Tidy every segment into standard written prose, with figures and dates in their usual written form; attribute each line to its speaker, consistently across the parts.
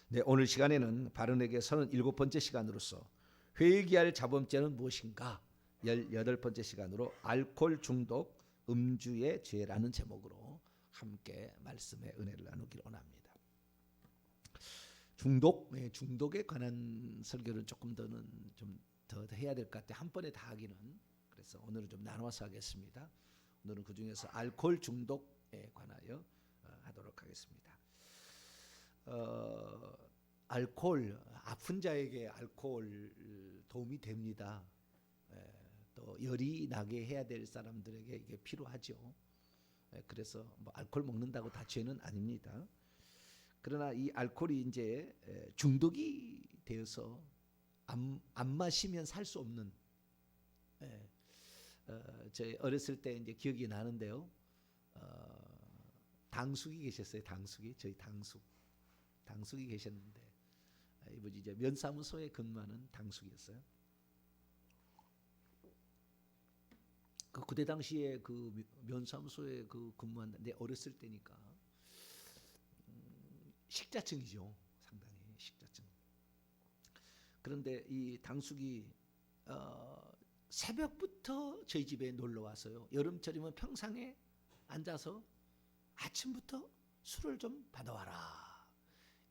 Speaker 1: 네, 오늘 시간에는 바른에게 37번째 시간으로서 회개할 자범죄는 무엇인가 18번째 시간으로 알코올 중독 음주의 죄라는 제목으로 함께 말씀의 은혜를 나누기를 원합니다. 중독에 관한 설교를 조금 더는 좀 더 해야 될 것 같아요. 한 번에 다 하기는. 그래서 오늘은 좀 나눠서 하겠습니다. 오늘은 그 중에서 알코올 중독에 관하여 하도록 하겠습니다. 알코올, 아픈 자에게 알코올 도움이 됩니다. 또 열이 나게 해야 될 사람들에게 이게 필요하죠. 그래서 뭐 알코올 먹는다고 다 죄는 아닙니다. 그러나 이 알코올이 이제 중독이 되어서 안 마시면 살 수 없는. 저희 어렸을 때 이제 기억이 나는데요. 당숙이 계셨어요. 저희 당숙이 계셨는데 이분이 이제 면사무소에 근무하는 당숙이었어요. 그때 당시에 그 면사무소에 근무하는데 어렸을 때니까 식자증이죠. 상당히 식자증. 그런데 이 당숙이 새벽부터 저희 집에 놀러 와서요. 여름철이면 평상에 앉아서 아침부터 술을 좀 받아와라.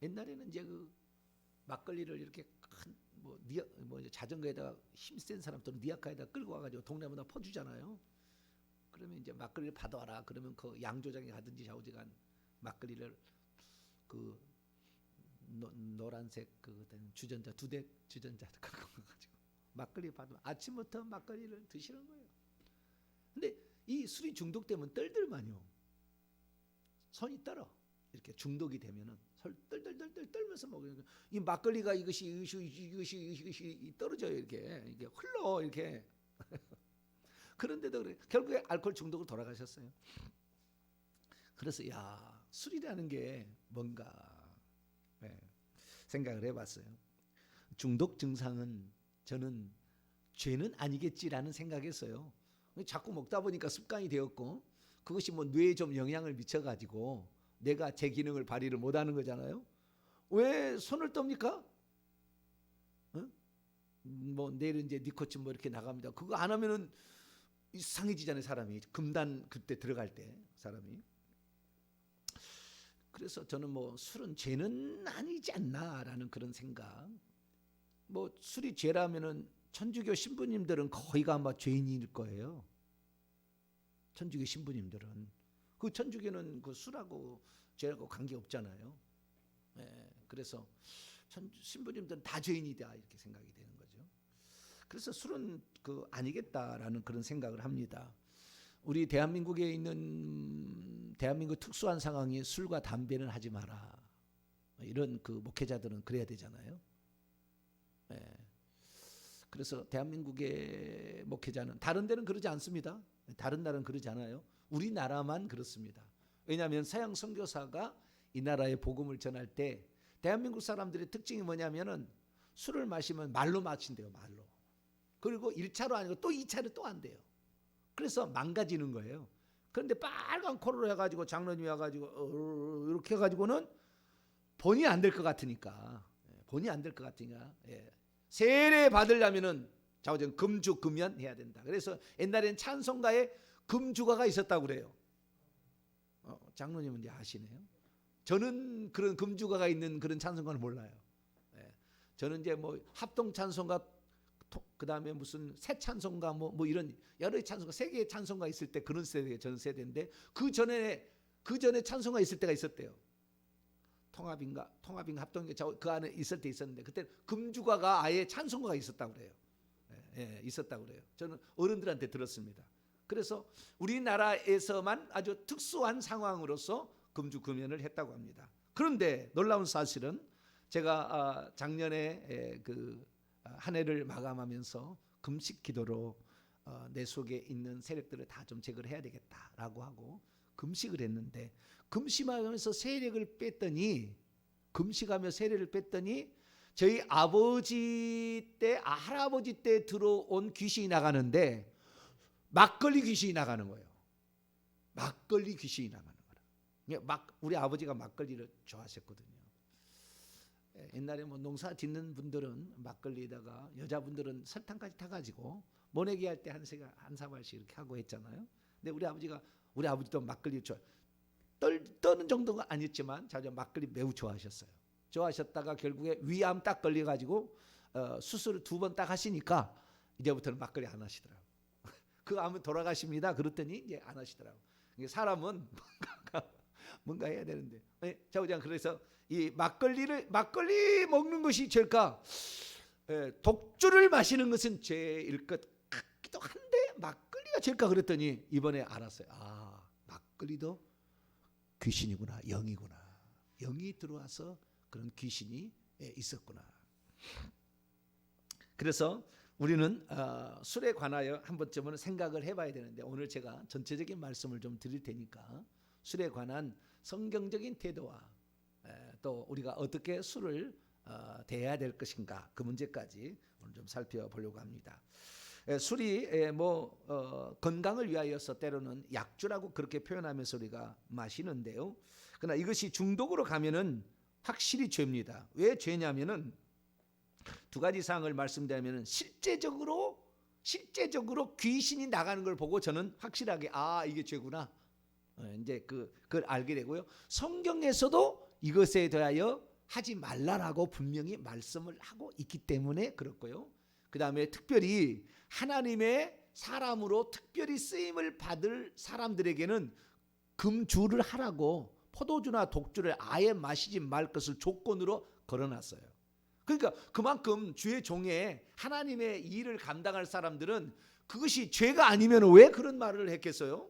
Speaker 1: 옛날에는 이제 그 막걸리를 이렇게 큰 뭐 자전거에다가 힘센 사람 또는 니아카에다 끌고 와가지고 동네마다 퍼주잖아요. 그러면 이제 막걸리를 받아와라. 그러면 그 양조장에 가든지 좌우지간 막걸리를 그 노란색 그 주전자 2대 주전자 갖고 가지고 막걸리 받으면 아침부터 막걸리를 드시는 거예요. 근데 이 술이 중독되면 떨들만요. 손이 떨어. 이렇게 중독이 되면은 떨 떨면서 먹으니까 이 막걸리가 이것이 떨어져요. 이게 흘러 이렇게. 그런데도 그래. 결국에 알코올 중독으로 돌아가셨어요. 그래서 야, 술이라는 게 뭔가 생각을 해봤어요. 중독 증상은 저는 죄는 아니겠지라는 생각했어요. 자꾸 먹다 보니까 습관이 되었고 그것이 뭐 뇌에 좀 영향을 미쳐가지고 내가 제 기능을 발휘를 못하는 거잖아요. 왜 손을 떱니까? 뭐 내일 이제 니코틴 뭐 이렇게 나갑니다. 그거 안 하면은 이상해지잖아요. 사람이 금단 그때 들어갈 때 사람이. 그래서 저는 뭐 술은 죄는 아니지 않나라는 그런 생각. 뭐 술이 죄라면은 천주교 신부님들은 거의가 아마 죄인일 거예요. 천주교 신부님들은 그 천주교는 그 술하고 죄하고 관계 없잖아요. 그래서 신부님들은 다 죄인이다 이렇게 생각이 되는 거죠. 그래서 술은 그 아니겠다라는 그런 생각을 합니다. 우리 대한민국에 있는 대한민국 특수한 상황이 술과 담배는 하지 마라. 이런 그 목회자들은 그래야 되잖아요. 그래서 대한민국의 목회자는 다른 데는 그러지 않습니다. 다른 나라는 그러지 않아요. 우리나라만 그렇습니다. 왜냐하면 서양 선교사가 이 나라의 복음을 전할 때 대한민국 사람들의 특징이 뭐냐면은 술을 마시면 말로 마신대요. 말로. 그리고 1차로 아니고 또 2차로 또 안 돼요. 그래서 망가지는 거예요. 그런데 빨간 코로 해가지고 장로님이 와가지고 이렇게 해가지고는 본이 안 될 것 같으니까 세례 받으려면은 자우전 금주 금연 해야 된다. 그래서 옛날에는 찬송가에 금주가가 있었다고 그래요. 장로님은 이제 아시네요. 저는 그런 금주가가 있는 그런 찬송가를 몰라요. 저는 이제 뭐 합동 찬송가 그 다음에 무슨 새 찬송가 뭐 이런 여러 찬송가 3개의 찬송가 있을 때 그런 세대 저는 세대인데 그 전에 찬송가 있을 때가 있었대요. 통합인가 합동인가 그 안에 있을 때 있었는데 그때 금주가가 아예 찬송가가 있었다고 그래요. 있었다고 그래요. 저는 어른들한테 들었습니다. 그래서 우리나라에서만 아주 특수한 상황으로서 금주 금연을 했다고 합니다. 그런데 놀라운 사실은 제가 작년에 한 해를 마감하면서 금식 기도로 내 속에 있는 세력들을 다 좀 제거를 해야 되겠다라고 하고 금식을 했는데 금식하면서 세력을 뺐더니 저희 아버지 때 할아버지 때 들어온 귀신이 나가는데 막걸리 귀신이 나가는 거예요. 우리 아버지가 막걸리를 좋아하셨거든요. 옛날에 뭐 농사 짓는 분들은 막걸리에다가 여자분들은 설탕까지 타가지고 모내기 할 때 한 사발씩 이렇게 하고 했잖아요. 근데 우리 아버지도 막걸리 떠는 정도가 아니었지만 자주 막걸리 매우 좋아하셨어요. 좋아하셨다가 결국에 위암 딱 걸려가지고 수술을 2번 딱 하시니까 이제부터는 막걸리 안 하시더라고. 그 암은 돌아가십니다. 그랬더니 이제 안 하시더라고. 사람은 뭔가 해야 되는데. 자부장 그래서 이 막걸리 먹는 것이 죄일까? 독주를 마시는 것은 죄일 것 같기도 한데 막걸리가 죄일까 그랬더니 이번에 알았어요. 아, 막걸리도 귀신이구나, 영이구나. 영이 들어와서 그런 귀신이 있었구나. 그래서 우리는 술에 관하여 한 번쯤은 생각을 해봐야 되는데 오늘 제가 전체적인 말씀을 좀 드릴 테니까 술에 관한 성경적인 태도와 또 우리가 어떻게 술을 대해야 될 것인가 그 문제까지 오늘 좀 살펴보려고 합니다. 술이 건강을 위하여서 때로는 약주라고 그렇게 표현하면서 우리가 마시는데요. 그러나 이것이 중독으로 가면은 확실히 죄입니다. 왜 죄냐면은 2가지 사항을 말씀드리면은 실제적으로 귀신이 나가는 걸 보고 저는 확실하게 이게 죄구나. 이제 그걸 알게 되고요. 성경에서도 이것에 대하여 하지 말라라고 분명히 말씀을 하고 있기 때문에 그렇고요. 그 다음에 특별히 하나님의 사람으로 특별히 쓰임을 받을 사람들에게는 금주를 하라고 포도주나 독주를 아예 마시지 말 것을 조건으로 걸어놨어요. 그러니까 그만큼 주의 종에 하나님의 일을 감당할 사람들은 그것이 죄가 아니면 왜 그런 말을 했겠어요?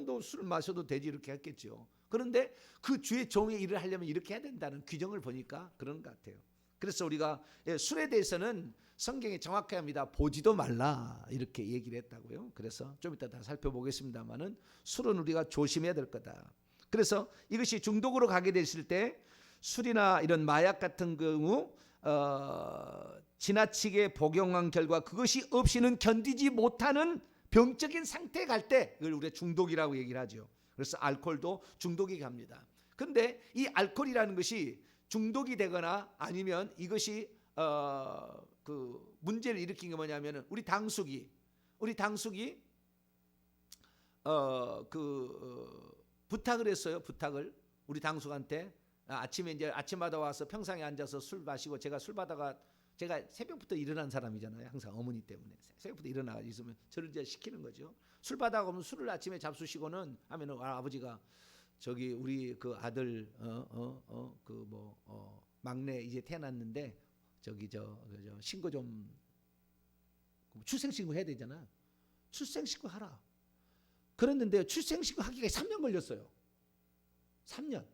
Speaker 1: 너 술 마셔도 되지 이렇게 했겠죠. 그런데 그 주의 종의 일을 하려면 이렇게 해야 된다는 규정을 보니까 그런 것 같아요. 그래서 우리가 술에 대해서는 성경이 정확히 합니다. 보지도 말라 이렇게 얘기를 했다고요. 그래서 좀 이따 다 살펴보겠습니다만은 술은 우리가 조심해야 될 거다. 그래서 이것이 중독으로 가게 됐을 때 술이나 이런 마약 같은 경우 지나치게 복용한 결과 그것이 없이는 견디지 못하는 병적인 상태에 갈 때 그걸 우리가 중독이라고 얘기를 하죠. 그래서 알코올도 중독이 갑니다. 그런데 이 알코올이라는 것이 중독이 되거나 아니면 이것이 그 문제를 일으킨 게 뭐냐면은 우리 당숙이 부탁을 했어요. 부탁을 우리 당숙한테 아침에 이제 아침마다 와서 평상에 앉아서 술 마시고 제가 술 받아가 제가 새벽부터 일어난 사람이잖아요. 항상 어머니 때문에 새벽부터 일어나 있으면 저를 이제 시키는 거죠. 술 받아가 오면 술을 아침에 잡수시고는 하면은 아버지가 저기 우리 그 아들 막내 이제 태어났는데 저기 저 신고 좀 출생신고 해야 되잖아. 출생신고 하라. 그랬는데 출생신고 하기가 3년 걸렸어요. 3년.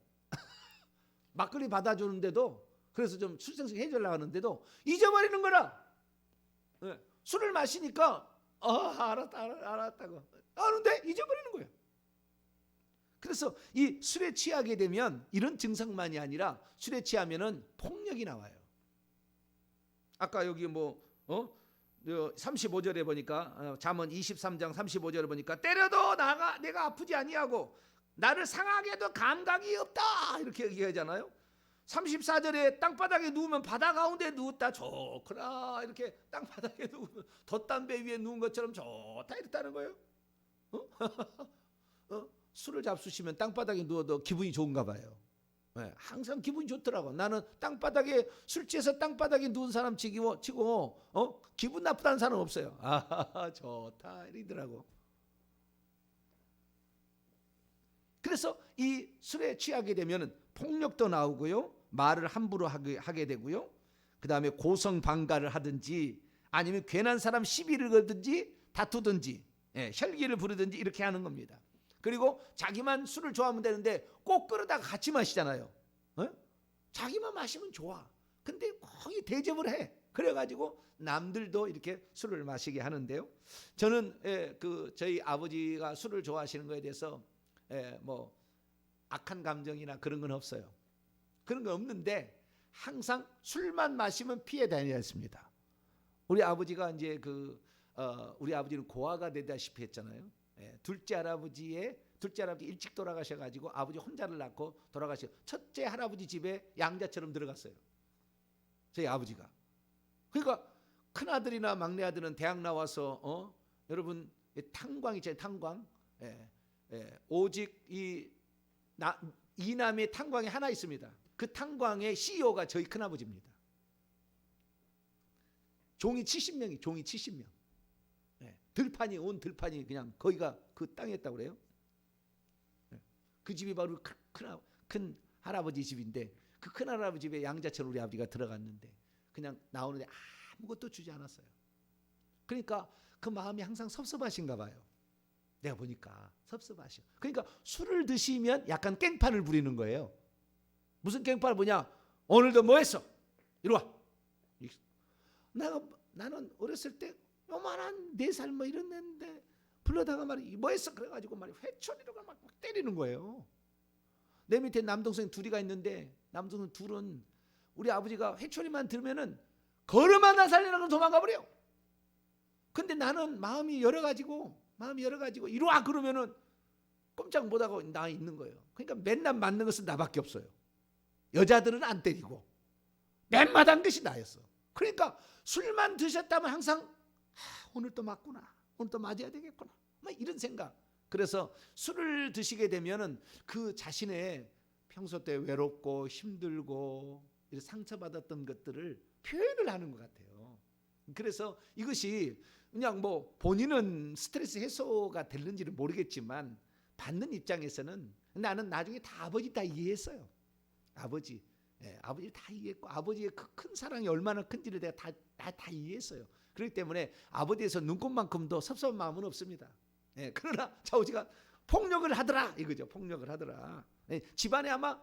Speaker 1: 막걸리 받아주는데도 그래서 좀 출생신고 해주려고 하는데도 잊어버리는 거라. 네. 술을 마시니까 알았다고 아는데 잊어버리는 거예요. 그래서 이 술에 취하게 되면 이런 증상만이 아니라 술에 취하면은 폭력이 나와요. 아까 여기 35절에 보니까 잠언 23장 35절에 보니까 때려도 내가 아프지 아니하고 나를 상하게도 감각이 없다 이렇게 얘기하잖아요. 34절에 땅바닥에 누우면 바다 가운데 누웠다 좋구나 이렇게 땅바닥에 누우면 돛담배 위에 누운 것처럼 좋다 이랬다는 거예요. 술을 잡수시면 땅바닥에 누워도 기분이 좋은가 봐요. 네, 항상 기분이 좋더라고. 나는 땅바닥에 술 취해서 땅바닥에 누운 사람 치고 기분 나쁘다는 사람 없어요. 좋다 이러더라고. 그래서 이 술에 취하게 되면 폭력도 나오고요. 말을 함부로 하게 되고요. 그 다음에 고성방가를 하든지 아니면 괜한 사람 시비를 걸든지 다투든지 혈기를 부르든지 이렇게 하는 겁니다. 그리고 자기만 술을 좋아하면 되는데 꼭 끌어다가 같이 마시잖아요. 자기만 마시면 좋아. 근데 거의 대접을 해. 그래가지고 남들도 이렇게 술을 마시게 하는데요. 저는 저희 아버지가 술을 좋아하시는 거에 대해서 악한 감정이나 그런 건 없어요. 그런 건 없는데 항상 술만 마시면 피해 다녔습니다. 우리 아버지가 이제 우리 아버지는 고아가 되다시피 했잖아요. 둘째 할아버지 일찍 돌아가셔가지고 아버지 혼자를 낳고 돌아가시고 첫째 할아버지 집에 양자처럼 들어갔어요. 저희 아버지가. 그러니까 큰 아들이나 막내 아들은 대학 나와서 여러분 탄광 있잖아요. 탄광. 오직 이남의 탄광이 하나 있습니다. 그 탄광의 CEO가 저희 큰아버지입니다. 종이 70명이 종이 70명. 들판이 온 들판이 그냥 거기가 그 땅이었다고 그래요. 그 집이 바로 큰 할아버지 집인데 그 큰 할아버지 집에 양자천 우리 아버지가 들어갔는데 그냥 나오는데 아무것도 주지 않았어요. 그러니까 그 마음이 항상 섭섭하신가 봐요. 내가 보니까 섭섭하셔. 그러니까 술을 드시면 약간 깽판을 부리는 거예요. 무슨 깽판을 부냐? 오늘도 뭐 했어? 이리 와. 나는 어렸을 때 요만한 4살 뭐 이랬는데 불러다가 말이 뭐 했어? 그래가지고 말이 회초리로 막 때리는 거예요. 내 밑에 남동생 둘이가 있는데 남동생 둘은 우리 아버지가 회초리만 들면은 걸음만 나 살리라고 도망가 버려. 근데 나는 마음이 열어가지고 이리 와 그러면은 꼼짝 못하고 나 있는 거예요. 그러니까 맨날 맞는 것은 나밖에 없어요. 여자들은 안 때리고 맨 마당 것이 나였어. 그러니까 술만 드셨다면 항상 오늘 또 맞구나. 오늘 또 맞아야 되겠구나. 막 이런 생각. 그래서 술을 드시게 되면은 그 자신의 평소 때 외롭고 힘들고 상처받았던 것들을 표현을 하는 것 같아요. 그래서 이것이 그냥 뭐 본인은 스트레스 해소가 되는지는 모르겠지만 받는 입장에서는 나는 나중에 다 아버지 다 이해했어요. 아버지 다 이해했고 아버지의 그 큰 사랑이 얼마나 큰지를 내가 다 이해했어요. 그렇기 때문에 아버지에서 눈꽃만큼도 섭섭한 마음은 없습니다. 그러나 좌우지가 폭력을 하더라 이거죠. 폭력을 하더라. 집안에 아마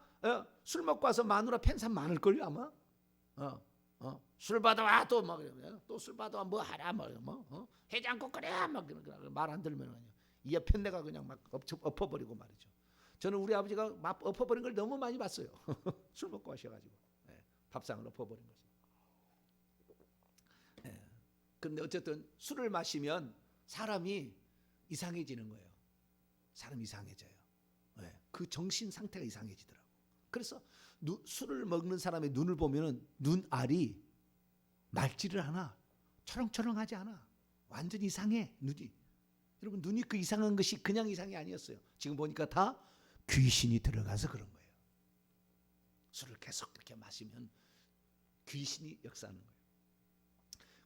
Speaker 1: 술 먹고 와서 마누라 팬사 많을걸요 아마. 술 받아와 또 막 또 술 받아와 뭐 하라 뭐 해장국 끓여 막 말 안 들으면 이에 편내가 그냥 막 엎어버리고 말이죠. 저는 우리 아버지가 막 엎어버린 걸 너무 많이 봤어요. 술 먹고 하셔가지고 밥상을 엎어버린 거죠. 그런데 어쨌든 술을 마시면 사람이 이상해지는 거예요. 사람이 이상해져요. 그 정신 상태가 이상해지더라고. 그래서 술을 먹는 사람의 눈을 보면은 눈알이 맑지를 않아. 초롱초롱하지 않아. 완전 이상해 눈이. 여러분 눈이 그 이상한 것이 그냥 이상이 아니었어요. 지금 보니까 다 귀신이 들어가서 그런 거예요. 술을 계속 이렇게 마시면 귀신이 역사하는 거예요.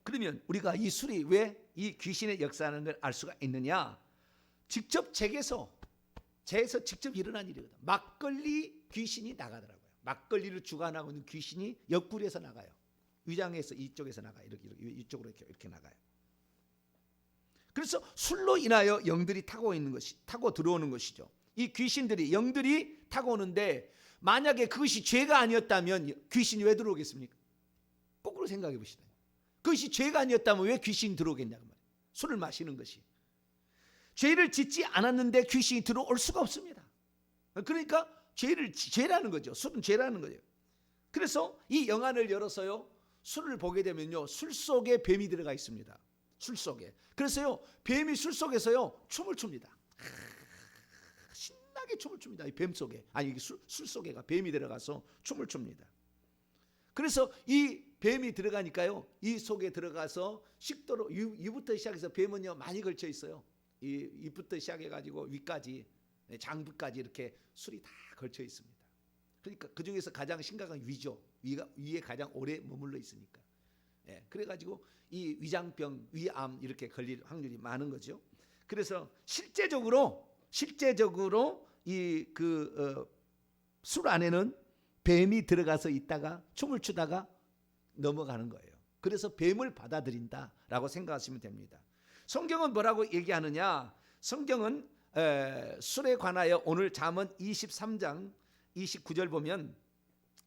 Speaker 1: 그러면 우리가 이 술이 왜 이 귀신의 역사하는 걸 알 수가 있느냐? 직접 제에서 직접 일어난 일이거든. 막걸리 귀신이 나가더라고요. 막걸리를 주관하고 있는 귀신이 옆구리에서 나가요. 위장에서 이쪽에서 나가요. 이쪽으로 이렇게 나가요. 그래서 술로 인하여 영들이 타고 들어오는 것이죠. 이 귀신들이 영들이 타고 오는데 만약에 그것이 죄가 아니었다면 귀신이 왜 들어오겠습니까? 거꾸로 생각해 보시다. 그것이 죄가 아니었다면 왜 귀신이 들어오겠냐고 말이에요. 술을 마시는 것이. 죄를 짓지 않았는데 귀신이 들어올 수가 없습니다. 그러니까 죄라는 거죠. 술은 죄라는 거예요. 그래서 이 영안을 열어서요. 술을 보게 되면요. 술 속에 뱀이 들어가 있습니다. 술 속에. 그래서요. 뱀이 술 속에서요. 춤을 춥니다. 신나게 춤을 춥니다. 이 뱀 속에. 아니 술 속에가 뱀이 들어가서 춤을 춥니다. 그래서 이 뱀이 들어가니까요. 이 속에 들어가서 식도로 위부터 시작해서 뱀은요. 많이 걸쳐 있어요. 이 입부터 시작해 가지고 위까지 장부까지 이렇게 술이 다 걸쳐 있습니다. 그러니까 그 중에서 가장 심각한 위죠. 위에 가장 오래 머물러 있으니까. 그래 가지고 이 위장병, 위암 이렇게 걸릴 확률이 많은 거죠. 그래서 실제적으로 이 술 안에는 뱀이 들어가서 있다가 춤을 추다가 넘어가는 거예요. 그래서 뱀을 받아들인다라고 생각하시면 됩니다. 성경은 뭐라고 얘기하느냐? 성경은 술에 관하여 오늘 잠언 23장 29절 보면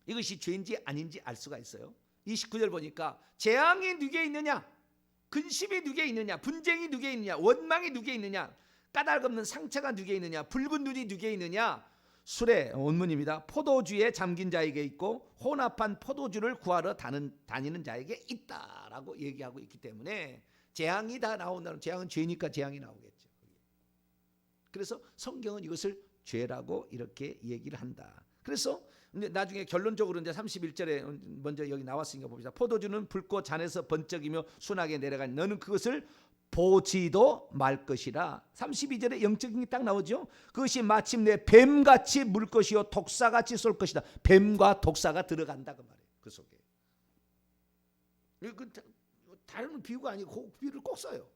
Speaker 1: 이것이 죄인지 아닌지 알 수가 있어요. 29절 보니까 재앙이 누구에 있느냐? 근심이 누구에 있느냐? 분쟁이 누구에 있느냐? 원망이 누구에 있느냐? 까닭없는 상처가 누구에 있느냐? 붉은 눈이 누구에 있느냐? 술의 원문입니다. 포도주에 잠긴 자에게 있고 혼합한 포도주를 구하러 다니는 자에게 있다라고 얘기하고 있기 때문에 재앙이 다 나온다는, 재앙은 죄니까 재앙이 나오겠죠. 그래서 성경은 이것을 죄라고 이렇게 얘기를 한다. 그래서 이제 나중에 결론적으로 이제 31절에 먼저 여기 나왔으니까 봅시다. 포도주는 붉고 잔에서 번쩍이며 순하게 내려가니 너는 그것을 보지도 말 것이라. 32절에 영적인 게 딱 나오죠. 그것이 마침내 뱀같이 물 것이요 독사같이 쏠 것이다. 뱀과 독사가 들어간다 그 말이에요. 그 속에. 다른 비유가 아니고 그 비유를 꼭 써요.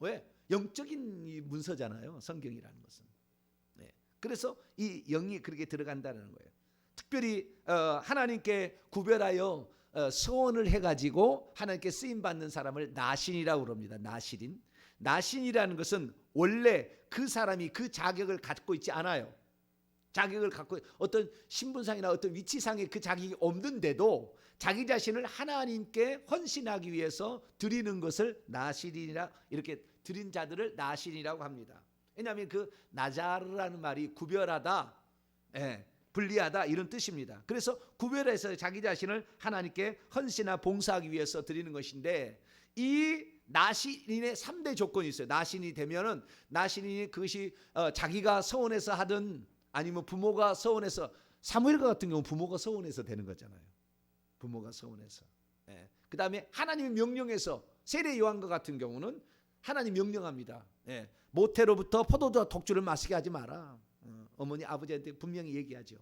Speaker 1: 왜? 영적인 문서잖아요. 성경이라는 것은. 네. 그래서 이 영이 그렇게 들어간다는 거예요. 특별히 하나님께 구별하여 서원을 해가지고 하나님께 쓰임 받는 사람을 나신이라고 그럽니다. 나신인. 나신이라는 것은 원래 그 사람이 그 자격을 갖고 있지 않아요. 자격을 갖고 어떤 신분상이나 어떤 위치상의 그 자격이 없는데도 자기 자신을 하나님께 헌신하기 위해서 드리는 것을 나신이라, 이렇게 드린 자들을 나신이라고 합니다. 왜냐하면 그 나자르라는 말이 구별하다, 분리하다 이런 뜻입니다. 그래서 구별해서 자기 자신을 하나님께 헌신하고 봉사하기 위해서 드리는 것인데, 이 나신인의 3대 조건이 있어요. 나신이 되면은, 나신인이 그것이 자기가 서원해서 하든 아니면 부모가 서원해서, 사무엘 같은 경우 부모가 서원해서 되는 거잖아요. 부모가 서원해서. 그 다음에 하나님의 명령에서, 세례 요한과 같은 경우는 하나님 명령합니다. 모태로부터 포도주와 독주를 마시게 하지 마라. 어머니 아버지한테 분명히 얘기하죠.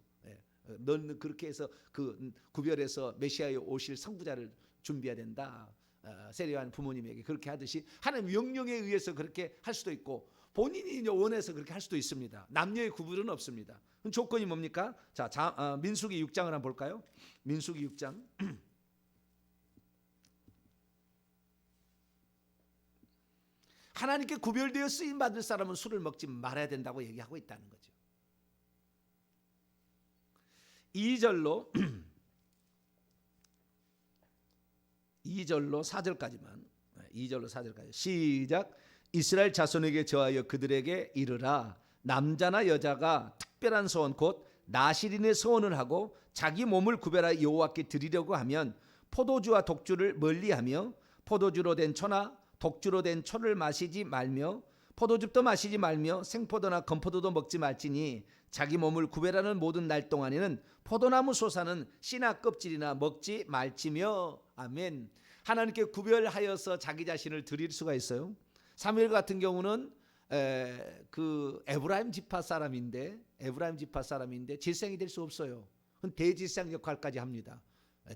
Speaker 1: 너는 그렇게 해서 그 구별해서 메시아에 오실 선구자를 준비해야 된다. 세례요한 부모님에게 그렇게 하듯이 하나님 명령에 의해서 그렇게 할 수도 있고, 본인이 원해서 그렇게 할 수도 있습니다. 남녀의 구분은 없습니다. 그럼 조건이 뭡니까? 자, 민수기 6장을 한번 볼까요? 민수기 6장. 하나님께 구별되어 쓰임 받을 사람은 술을 먹지 말아야 된다고 얘기하고 있다는 거죠. 2절로 4절까지만, 2절로 4절까지 시작. 이스라엘 자손에게 저하여 그들에게 이르라. 남자나 여자가 특별한 소원 곧 나실인의 소원을 하고 자기 몸을 구별하여 여호와께 드리려고 하면 포도주와 독주를 멀리하며 포도주로 된 초나 독주로 된 초를 마시지 말며 포도즙도 마시지 말며 생포도나 건포도도 먹지 말지니 자기 몸을 구별하는 모든 날 동안에는 포도나무 솟아는 씨나 껍질이나 먹지 말지며. 아멘. 하나님께 구별하여서 자기 자신을 드릴 수가 있어요. 사무엘 같은 경우는 그 에브라임 지파 사람인데 제사장이 될 수 없어요. 대제사장 역할까지 합니다.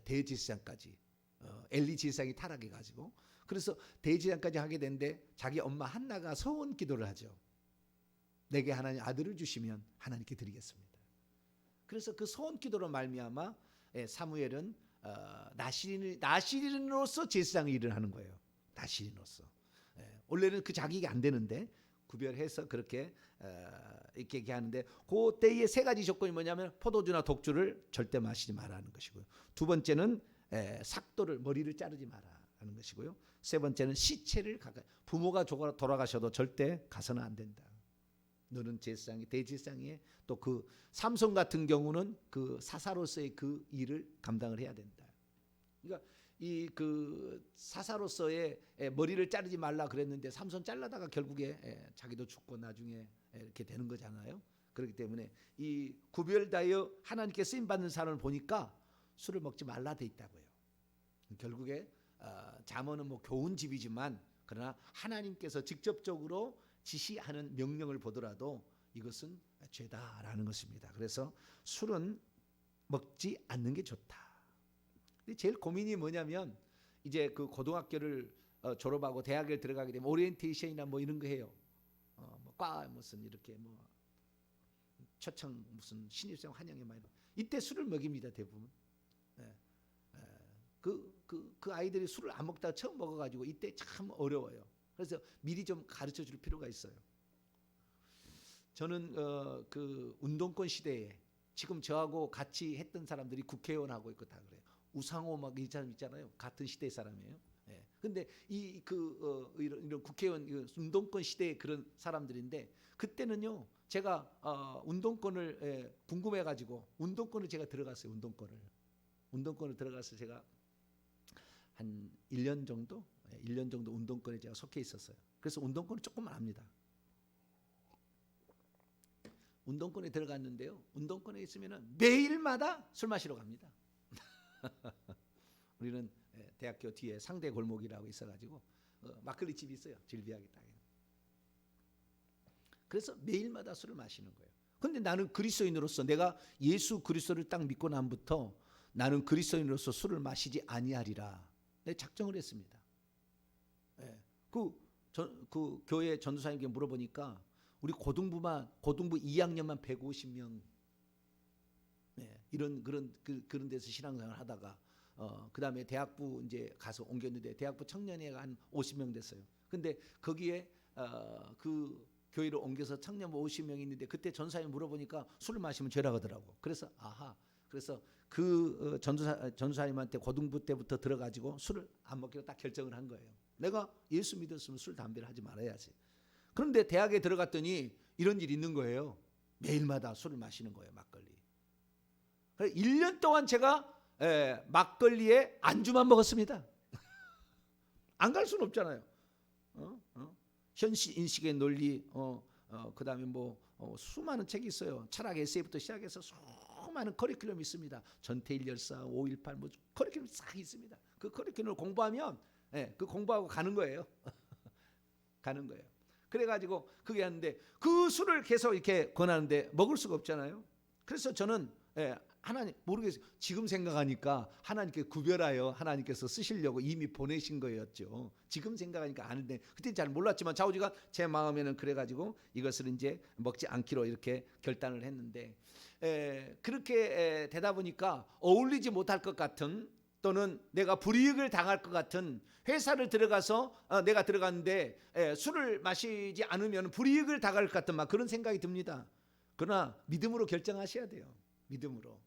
Speaker 1: 대제사장까지. 엘리 제사장이 타락해 가지고, 그래서 대제사장까지 하게 되는데 자기 엄마 한나가 서원 기도를 하죠. 내게 하나님 아들을 주시면 하나님께 드리겠습니다. 그래서 그 서원 기도로 말미암아 사무엘은 나실인으로서 제사장의 일을 하는 거예요. 나실인으로서. 원래는 그 자격이 안 되는데 구별해서 그렇게 이렇게 하는데, 그때의 세 가지 조건이 뭐냐면 포도주나 독주를 절대 마시지 말라는 것이고요. 두 번째는 삭도를, 머리를 자르지 말라는 것이고요. 세 번째는 시체를 가까이, 부모가 돌아가셔도 절대 가서는 안 된다. 너는 제사장이, 대제사장이, 또 그 삼손 같은 경우는 그 사사로서의 그 일을 감당을 해야 된다. 그러니까 이 그 사사로서의 머리를 자르지 말라 그랬는데 삼손 잘라다가 결국에 자기도 죽고 나중에 이렇게 되는 거잖아요. 그렇기 때문에 이 구별하여 하나님께 쓰임 받는 사람을 보니까 술을 먹지 말라 돼 있다고요. 결국에 잠언은 뭐 교훈 집이지만 그러나 하나님께서 직접적으로 지시하는 명령을 보더라도 이것은 죄다라는 것입니다. 그래서 술은 먹지 않는 게 좋다. 근데 제일 고민이 뭐냐면 이제 그 고등학교를 졸업하고 대학에 들어가게 되면 오리엔테이션이나 뭐 이런 거 해요. 뭐과 무슨 이렇게 뭐 초청 무슨 신입생 환영회 막 이때 술을 먹입니다 대부분. 그 아이들이 술을 안 먹다가 처음 먹어가지고 이때 참 어려워요. 그래서 미리 좀 가르쳐 줄 필요가 있어요. 저는 그 운동권 시대에 지금 저하고 같이 했던 사람들이 국회의원 하고 있고 다 그래요. 우상호 막 이 사람 있잖아요. 같은 시대 사람이에요. 근데 이런 국회의원 운동권 시대의 그런 사람들인데 그때는요 제가 운동권을 궁금해가지고 운동권을 제가 들어갔어요. 운동권을 들어가서 제가 한 1년 정도 운동권에 제가 속해 있었어요. 그래서 운동권을 조금만 압니다. 운동권에 들어갔는데요. 운동권에 있으면 매일마다 술 마시러 갑니다. 우리는 대학교 뒤에 상대 골목이라고 있어가지고 막걸리 집이 있어요. 질비하게 딱. 그래서 매일마다 술을 마시는 거예요. 그런데 나는 그리스도인으로서 내가 예수 그리스도를 딱 믿고 난부터 나는 그리스도인으로서 술을 마시지 아니하리라. 내 작정을 했습니다. 그 교회 전도사님께 물어보니까 우리 고등부 2학년만 150명 이런 그런 데서 신앙생활을 하다가 그다음에 대학부 이제 가서 옮겼는데 대학부 청년회가 한 50명 됐어요. 근데 거기에 그 교회를 옮겨서 청년 50명이 있는데 그때 전사님 물어보니까 술을 마시면 죄라고 하더라고. 그래서 그래서 그 전사님한테 고등부 때부터 들어가지고 술을 안 먹기로 딱 결정을 한 거예요. 내가 예수 믿었으면 술 담배를 하지 말아야지. 그런데 대학에 들어갔더니 이런 일이 있는 거예요. 매일마다 술을 마시는 거예요. 막걸리. 1년 동안 제가 막걸리에 안주만 먹었습니다. 안 갈 수는 없잖아요. 현실 인식의 논리, 그다음에 수많은 책이 있어요. 철학 에세이부터 시작해서 수많은 커리큘럼이 있습니다. 전태일 열사, 5.18 커리큘럼이 싹 있습니다. 그 커리큘럼을 공부하면 그 공부하고 가는 거예요. 가는 거예요. 그래가지고 그게 하는데 그 술을 계속 이렇게 권하는데 먹을 수가 없잖아요. 그래서 저는 하나님 모르겠어요. 지금 생각하니까 하나님께 구별하여 하나님께서 쓰시려고 이미 보내신 거였죠. 지금 생각하니까 아는데 그때 잘 몰랐지만 좌우지간 제 마음에는 그래가지고 이것을 이제 먹지 않기로 이렇게 결단을 했는데 그렇게 되다 보니까 어울리지 못할 것 같은 또는 내가 불이익을 당할 것 같은 회사를 들어가서 내가 들어갔는데 술을 마시지 않으면 불이익을 당할 것 같은 막 그런 생각이 듭니다. 그러나 믿음으로 결정하셔야 돼요. 믿음으로.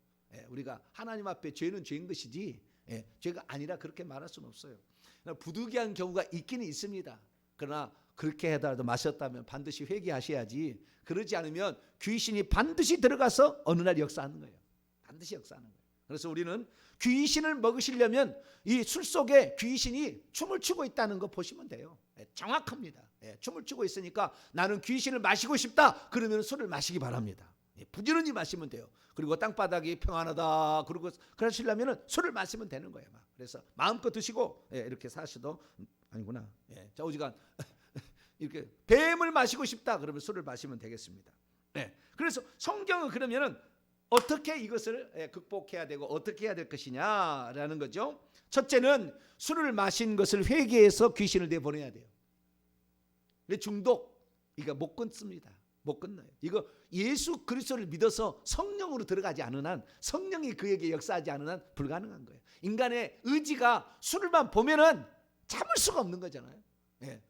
Speaker 1: 우리가 하나님 앞에 죄는 죄인 것이지 죄가 아니라 그렇게 말할 수는 없어요. 부득이한 경우가 있기는 있습니다. 그러나 그렇게 하더라도 마셨다면 반드시 회개하셔야지. 그러지 않으면 귀신이 반드시 들어가서 어느 날 역사하는 거예요. 반드시 역사하는 거예요. 그래서 우리는 귀신을 먹으시려면 이 술 속에 귀신이 춤을 추고 있다는 거 보시면 돼요. 정확합니다. 춤을 추고 있으니까 나는 귀신을 마시고 싶다. 그러면 술을 마시기 바랍니다. 부지런히 마시면 돼요. 그리고 땅바닥이 평안하다. 그러고 그러시려면 술을 마시면 되는 거예요. 그래서 마음껏 드시고 이렇게 사셔도 아니구나. 좌우지간 이렇게 뱀을 마시고 싶다. 그러면 술을 마시면 되겠습니다. 그래서 성경은 그러면은 어떻게 이것을 극복해야 되고 어떻게 해야 될 것이냐라는 거죠. 첫째는 술을 마신 것을 회개해서 귀신을 내보내야 돼요. 중독 이거 못 끊습니다. 못 끊나요? 이거 예수 그리스도를 믿어서 성령으로 들어가지 않은 한, 성령이 그에게 역사하지 않은 한 불가능한 거예요. 인간의 의지가 술만 보면은 참을 수가 없는 거잖아요.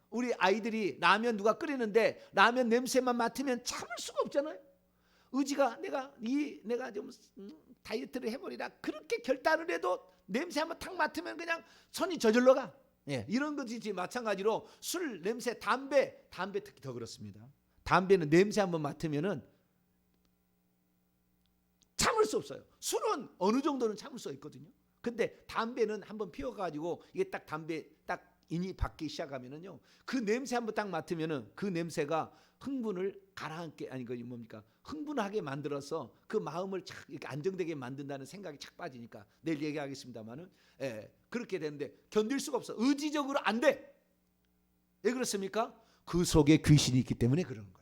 Speaker 1: 우리 아이들이 라면 누가 끓이는데 라면 냄새만 맡으면 참을 수가 없잖아요. 의지가 내가 좀 다이어트를 해버리라 그렇게 결단을 해도 냄새 한번 탁 맡으면 그냥 손이 저절로 가. 이런 것이지 마찬가지로 술 냄새, 담배 특히 더 그렇습니다. 담배는 냄새 한번 맡으면은 참을 수 없어요. 술은 어느 정도는 참을 수 있거든요. 근데 담배는 한번 피워가지고 이게 딱 담배 딱 인이 받기 시작하면은요, 그 냄새 한번 딱 맡으면은 그 냄새가 흥분을 가라앉게 흥분하게 만들어서 그 마음을 착 이렇게 안정되게 만든다는 생각이 착 빠지니까 내일 얘기하겠습니다만은 그렇게 되는데 견딜 수가 없어. 의지적으로 안 돼. 왜 그렇습니까? 그 속에 귀신이 있기 때문에 그런 거예요.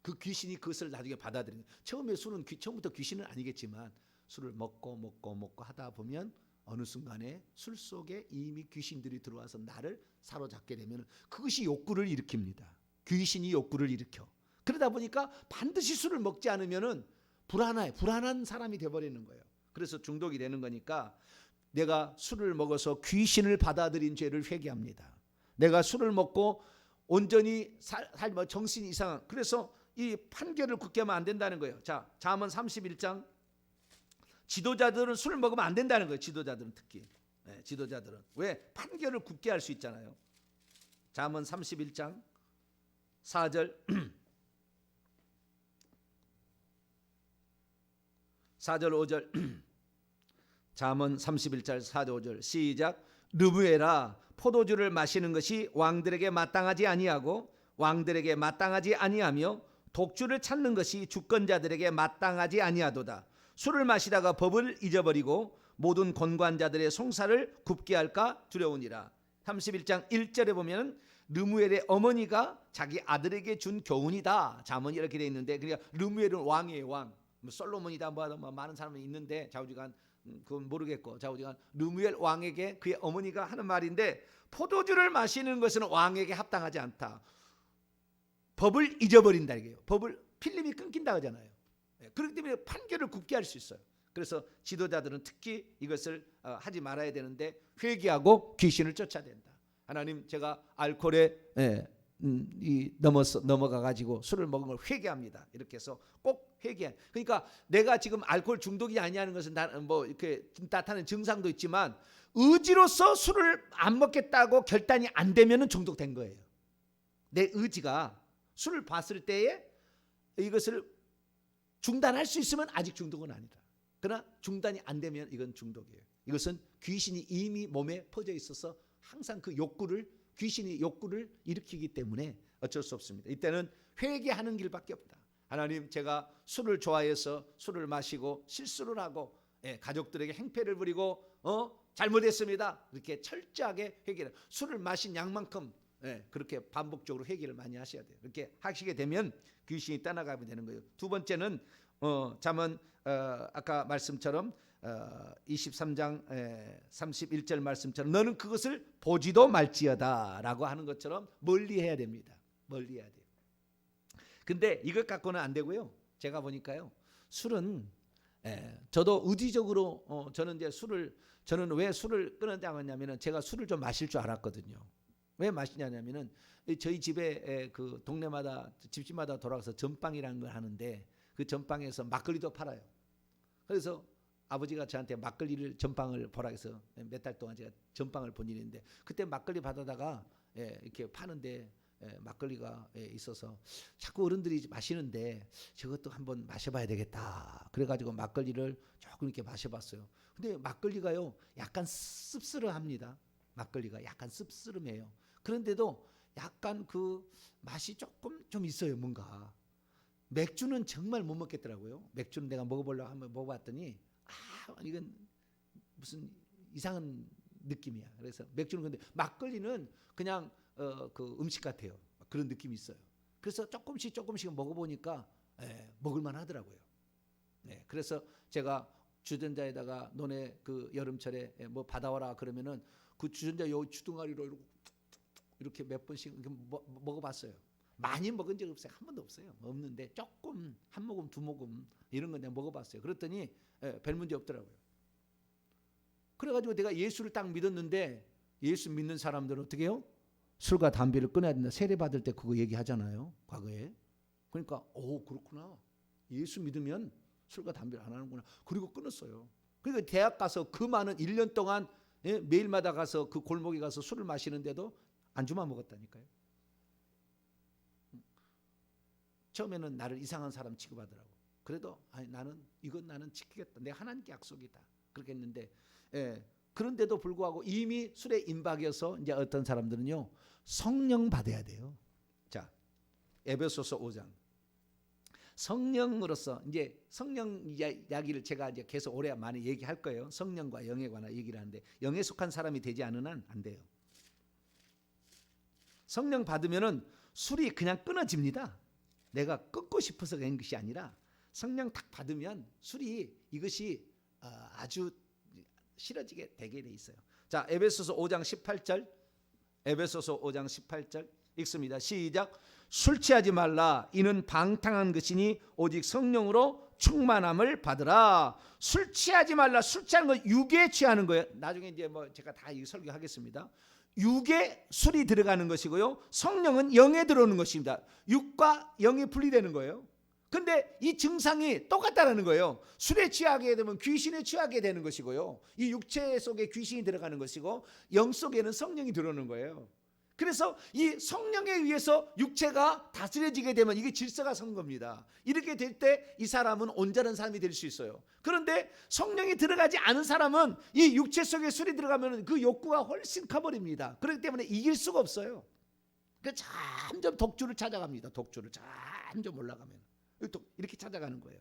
Speaker 1: 그 귀신이 그것을 나중에 받아들이는. 처음에 술은 처음부터 귀신은 아니겠지만 술을 먹고 하다 보면 어느 순간에 술 속에 이미 귀신들이 들어와서 나를 사로잡게 되면 그것이 욕구를 일으킵니다. 귀신이 욕구를 일으켜. 그러다 보니까 반드시 술을 먹지 않으면은 불안한 사람이 되어버리는 거예요. 그래서 중독이 되는 거니까 내가 술을 먹어서 귀신을 받아들인 죄를 회개합니다. 내가 술을 먹고 온전히 정신이 이상한, 그래서 이 판결을 굳게 하면 안 된다는 거예요. 자, 잠언 31장. 지도자들은 술을 먹으면 안 된다는 거예요. 지도자들은 특히. 지도자들은. 왜? 판결을 굳게 할 수 있잖아요. 잠언 31장 4절 4절 5절 잠언 31절 4절 5절 시작. 르무에라, 포도주를 마시는 것이 왕들에게 마땅하지 아니하고 왕들에게 마땅하지 아니하며 독주를 찾는 것이 주권자들에게 마땅하지 아니하도다. 술을 마시다가 법을 잊어버리고 모든 권관자들의 송사를 굽게 할까 두려우니라. 31장 1절에 보면 르무엘의 어머니가 자기 아들에게 준 교훈이다. 잠언이 이렇게 되어 있는데, 그러니까 르무엘은 왕이에요. 왕. 솔로몬이다 뭐 많은 사람이 있는데 좌우지간 그건 모르겠고, 좌우지간 르무엘 왕에게 그의 어머니가 하는 말인데, 포도주를 마시는 것은 왕에게 합당하지 않다. 법을 잊어버린다 이게요. 법을 필름이 끊긴다 하잖아요. 그렇기 때문에 판결을 굽게 할 수 있어요. 그래서 지도자들은 특히 이것을 하지 말아야 되는데, 회개하고 귀신을 쫓아야 된다. 하나님, 제가 알코올에 넘어가 가지고 술을 먹은 걸 회개합니다. 이렇게 해서 꼭 회개. 그러니까 내가 지금 알코올 중독이 아니하는 것은 뭐 이렇게 나타나는 증상도 있지만, 의지로서 술을 안 먹겠다고 결단이 안 되면은 중독된 거예요. 내 의지가 술을 봤을 때에 이것을 중단할 수 있으면 아직 중독은 아니다. 그러나 중단이 안 되면 이건 중독이에요. 이것은 귀신이 이미 몸에 퍼져 있어서 항상 그 귀신이 욕구를 일으키기 때문에 어쩔 수 없습니다. 이때는 회개하는 길밖에 없다. 하나님, 제가 술을 좋아해서 술을 마시고 실수를 하고 가족들에게 행패를 부리고 잘못했습니다. 이렇게 철저하게 회개를, 술을 마신 양만큼 그렇게 반복적으로 회개를 많이 하셔야 돼요. 이렇게 하시게 되면 귀신이 떠나가면 되는 거예요. 두 번째는 잠언 아까 말씀처럼 23장 31절 말씀처럼 너는 그것을 보지도 말지어다 라고 하는 것처럼 멀리해야 됩니다. 멀리해야 돼요. 근데 이것 갖고는 안 되고요. 제가 보니까요, 술은 저도 의지적으로 저는 왜 술을 끊었다고 하냐면은, 제가 술을 좀 마실 줄 알았거든요. 왜 마시냐면은, 저희 집에 그 동네마다 집집마다 돌아가서 전빵이라는 걸 하는데, 그 전빵에서 막걸리도 팔아요. 그래서 아버지가 저한테 전빵을 보라 해서 몇 달 동안 제가 전빵을 본 일이 있는데, 그때 막걸리 받아다가 이렇게 파는데 막걸리가 있어서 자꾸 어른들이 마시는데 저것도 한번 마셔봐야 되겠다. 그래가지고 막걸리를 조금 이렇게 마셔봤어요. 근데 막걸리가요, 약간 씁쓸합니다. 막걸리가 약간 씁쓸해요. 그런데도 약간 그 맛이 조금 좀 있어요. 뭔가 맥주는 정말 못 먹겠더라고요. 맥주는 내가 먹어보려고 한번 먹어봤더니 이건 무슨 이상한 느낌이야. 그래서 맥주는, 근데 막걸리는 그냥 그 음식 같아요. 그런 느낌이 있어요. 그래서 조금씩 먹어보니까 먹을만 하더라고요. 그래서 제가 주전자에다가 너네 그 여름철에 뭐 받아와라 그러면은 그 주전자 요 주둥아리로 이렇게 몇 번씩 이렇게 먹어봤어요. 많이 먹은 적 없어요. 한 번도 없어요. 없는데 조금, 한 모금 두 모금 이런 거 내가 먹어봤어요. 그랬더니 별 문제 없더라고요. 그래가지고 내가 예수를 딱 믿었는데, 예수 믿는 사람들은 어떻게 해요? 술과 담배를 끊어야 된다. 세례 받을 때 그거 얘기하잖아요, 과거에. 그러니까 그렇구나. 예수 믿으면 술과 담배를 안 하는구나. 그리고 끊었어요. 그러니까 대학 가서 그 많은 1년 동안 매일마다 가서 그 골목에 가서 술을 마시는데도 안주만 먹었다니까요. 처음에는 나를 이상한 사람 취급하더라고. 그래도 나는 지키겠다. 내 하나님께 약속이다. 그렇게 했는데, 그런데도 불구하고 이미 술에 임박여서 이제 어떤 사람들은요, 성령 받아야 돼요. 자, 에베소서 5장. 성령으로서 이제 성령 이야기를 제가 이제 계속 오래 많이 얘기할 거예요. 성령과 영에 관한 얘기를 하는데, 영에 속한 사람이 되지 않은 한 안 돼요. 성령 받으면은 술이 그냥 끊어집니다. 내가 끊고 싶어서 그런 것이 아니라 성령 딱 받으면 술이 이것이 아주 싫어지게 되게 돼 있어요. 자, 에베소서 5장 18절. 에베소서 5장 18절 읽습니다. 시작. 술 취하지 말라. 이는 방탕한 것이니 오직 성령으로 충만함을 받으라. 술 취하지 말라. 술 취하는 건 육에 취하는 거예요. 나중에 이제 뭐 제가 다 설교하겠습니다. 육에 술이 들어가는 것이고요, 성령은 영에 들어오는 것입니다. 육과 영이 분리되는 거예요. 근데 이 증상이 똑같다는 거예요. 술에 취하게 되면 귀신에 취하게 되는 것이고요, 이 육체 속에 귀신이 들어가는 것이고 영 속에는 성령이 들어오는 거예요. 그래서 이 성령에 의해서 육체가 다스려지게 되면 이게 질서가 선 겁니다. 이렇게 될 때 이 사람은 온전한 사람이 될 수 있어요. 그런데 성령이 들어가지 않은 사람은 이 육체 속에 술이 들어가면 그 욕구가 훨씬 커버립니다. 그렇기 때문에 이길 수가 없어요. 그 점점 독주를 찾아갑니다. 독주를 점점 올라가면 이렇게 찾아가는 거예요.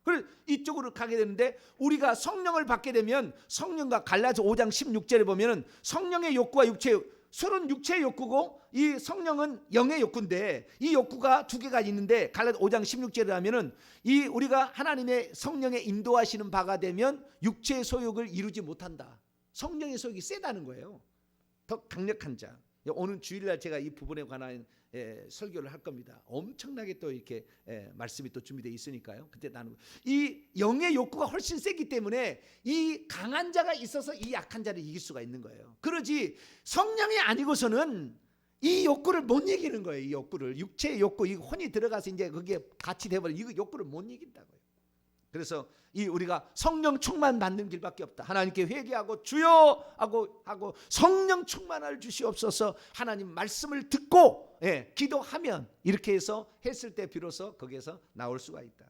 Speaker 1: 그래서 이쪽으로 가게 되는데 우리가 성령을 받게 되면 성령과 갈라디아 5장 16절에 보면은 성령의 욕구와 술은 육체의 욕구고 이 성령은 영의 욕구인데 이 욕구가 두 개가 있는데 갈라디아 5장 16절에 하면은 이 우리가 하나님의 성령의 인도하시는 바가 되면 육체의 소욕을 이루지 못한다. 성령의 소욕이 세다는 거예요. 더 강력한 자. 오늘 주일날 제가 이 부분에 관한 설교를 할 겁니다. 엄청나게 또 이렇게 말씀이 또 준비되어 있으니까요. 그때 나는 이 영의 욕구가 훨씬 세기 때문에 이 강한 자가 있어서 이 약한 자를 이길 수가 있는 거예요. 그러지 성령이 아니고서는 이 욕구를 못 이기는 거예요. 이 욕구를 육체의 욕구, 이 혼이 들어가서 이제 거기에 같이 돼버려. 이 욕구를 못 이긴다고요. 그래서 이 우리가 성령 충만 받는 길밖에 없다. 하나님께 회개하고 주여 하고 성령 충만을 주시옵소서. 하나님 말씀을 듣고 기도하면 이렇게 해서 했을 때 비로소 거기에서 나올 수가 있다.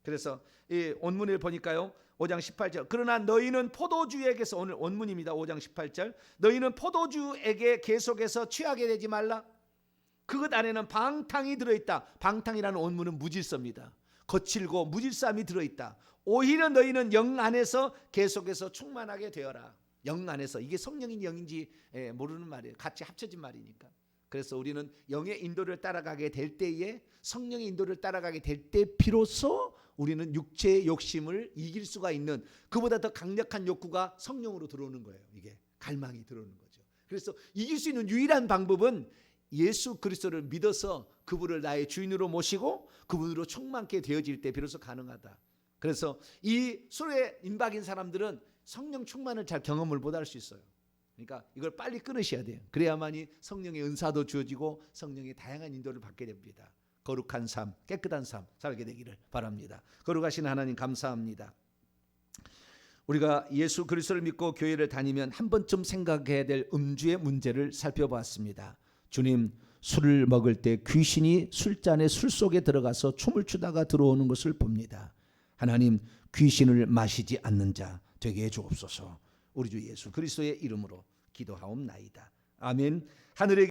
Speaker 1: 그래서 이 원문을 보니까요. 5장 18절. 그러나 너희는 포도주에게서, 오늘 원문입니다. 5장 18절. 너희는 포도주에게 계속해서 취하게 되지 말라. 그것 안에는 방탕이 들어있다. 방탕이라는 원문은 무질서입니다. 거칠고 무질서함이 들어있다. 오히려 너희는 영 안에서 계속해서 충만하게 되어라. 영 안에서. 이게 성령인 영인지 모르는 말이에요. 같이 합쳐진 말이니까. 그래서 우리는 영의 인도를 따라가게 될 때에, 성령의 인도를 따라가게 될 때 비로소 우리는 육체의 욕심을 이길 수가 있는, 그보다 더 강력한 욕구가 성령으로 들어오는 거예요. 이게 갈망이 들어오는 거죠. 그래서 이길 수 있는 유일한 방법은 예수 그리스도를 믿어서 그분을 나의 주인으로 모시고 그분으로 충만케 되어질 때 비로소 가능하다. 그래서 이 술에 임박인 사람들은 성령 충만을 잘 경험을 못할 수 있어요. 그러니까 이걸 빨리 끊으셔야 돼요. 그래야만이 성령의 은사도 주어지고 성령의 다양한 인도를 받게 됩니다. 거룩한 삶, 깨끗한 삶 살게 되기를 바랍니다. 거룩하신 하나님 감사합니다. 우리가 예수 그리스도를 믿고 교회를 다니면 한 번쯤 생각해야 될 음주의 문제를 살펴보았습니다. 주님, 술을 먹을 때 귀신이 술잔에 술 속에 들어가서 춤을 추다가 들어오는 것을 봅니다. 하나님, 귀신을 마시지 않는 자 되게 해주옵소서. 우리 주 예수 그리스도의 이름으로 기도하옵나이다. 아멘. 하늘의